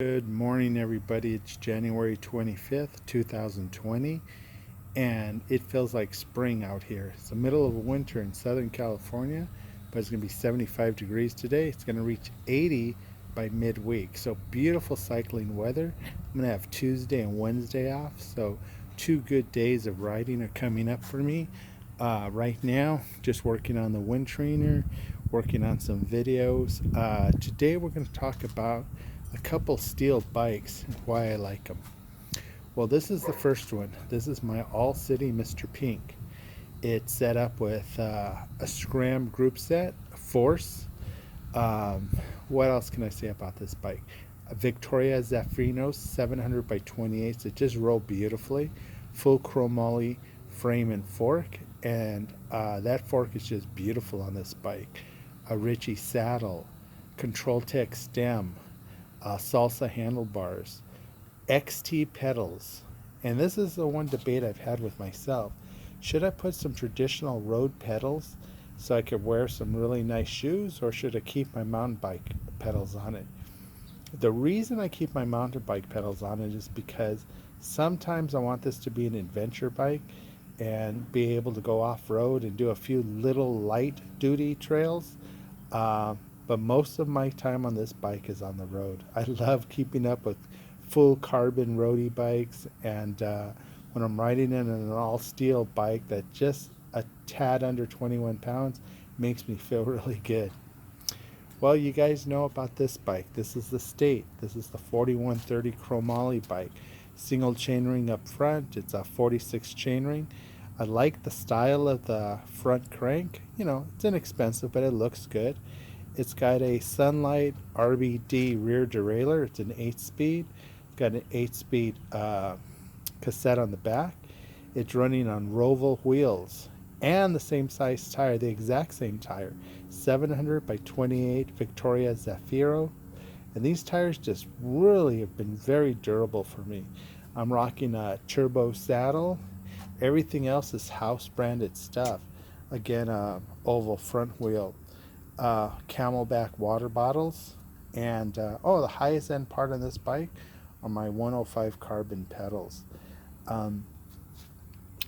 Good morning, everybody. It's January 25th, 2020, and it feels like spring out here. It's the middle of winter in Southern California, but it's going to be 75 degrees today. It's going to reach 80 by midweek. So, beautiful cycling weather. I'm going to have Tuesday and Wednesday off, so two good days of riding are coming up for me. Right now, just working on the wind trainer, working on some videos. Today, we're going to talk about a couple steel bikes and why I like them. Well, this is the first one. This is my All City Mr. Pink. It's set up with a Scram group set, Force. Um, what else can I say about this bike? A Victoria Zafiro 700 by 28. It just rolled beautifully. Full chromoly frame and fork, and that fork is just beautiful on this bike. A Ritchie saddle, Control Tech stem, Salsa handlebars, XT pedals. And this is the one debate I've had with myself. Should I put some traditional road pedals so I could wear some really nice shoes, or should I keep my mountain bike pedals on it? The reason I keep my mountain bike pedals on it is because sometimes I want this to be an adventure bike and be able to go off road and do a few little light duty trails. Uh, but most of my time on this bike is on the road. I love keeping up with full carbon roadie bikes, and when I'm riding in an all steel bike that just a tad under 21 pounds makes me feel really good. Well, you guys know about this bike. This is the State. This is the 4130 chromoly bike. Single chainring up front. It's a 46 chainring. I like the style of the front crank. It's inexpensive, but it looks good. It's got a Sunlight RBD rear derailleur. It's an 8-speed. It's got an 8-speed cassette on the back. It's running on Roval wheels and the same size tire, the exact same tire. 700 by 28 Victoria Zafiro. And these tires just really have been very durable for me. I'm rocking a turbo saddle. Everything else is house branded stuff. Again, oval front wheel, Camelback water bottles, and the highest end part on this bike are my 105 carbon pedals. Um,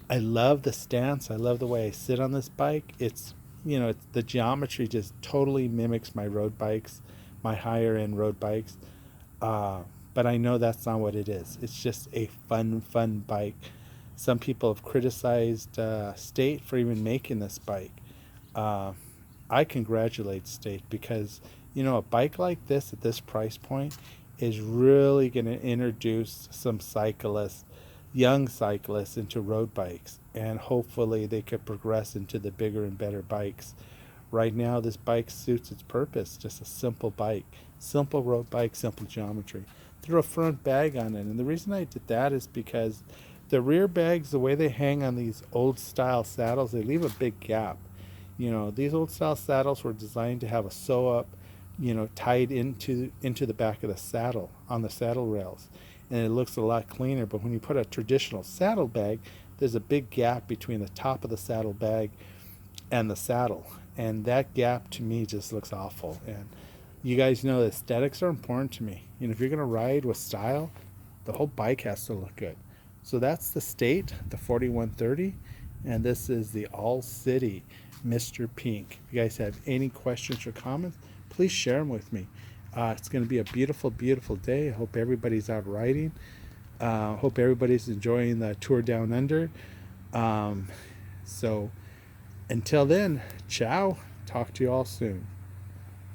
I love the stance. I love the way I sit on this bike. It's the geometry just totally mimics my road bikes, my higher end road bikes. But I know that's not what it is. It's just a fun bike. Some people have criticized State for even making this bike. Uh, I congratulate State because, a bike like this at this price point is really going to introduce some cyclists, young cyclists, into road bikes. And hopefully they could progress into the bigger and better bikes. Right now, this bike suits its purpose. Just a simple bike, simple road bike, simple geometry. Threw a front bag on it. And the reason I did that is because the rear bags, the way they hang on these old style saddles, they leave a big gap. These old style saddles were designed to have a sew up, tied into the back of the saddle on the saddle rails, and it looks a lot cleaner. But when you put a traditional saddle bag, there's a big gap between the top of the saddle bag and the saddle, and that gap to me just looks awful. And you guys know that aesthetics are important to me. If you're gonna ride with style, the whole bike has to look good. So that's the State, the 4130, and this is the All City Mr. Pink. If you guys have any questions or comments, please share them with me. It's going to be a beautiful day. I hope everybody's out riding. Hope everybody's enjoying the tour down under. So until then, ciao. Talk to you all soon.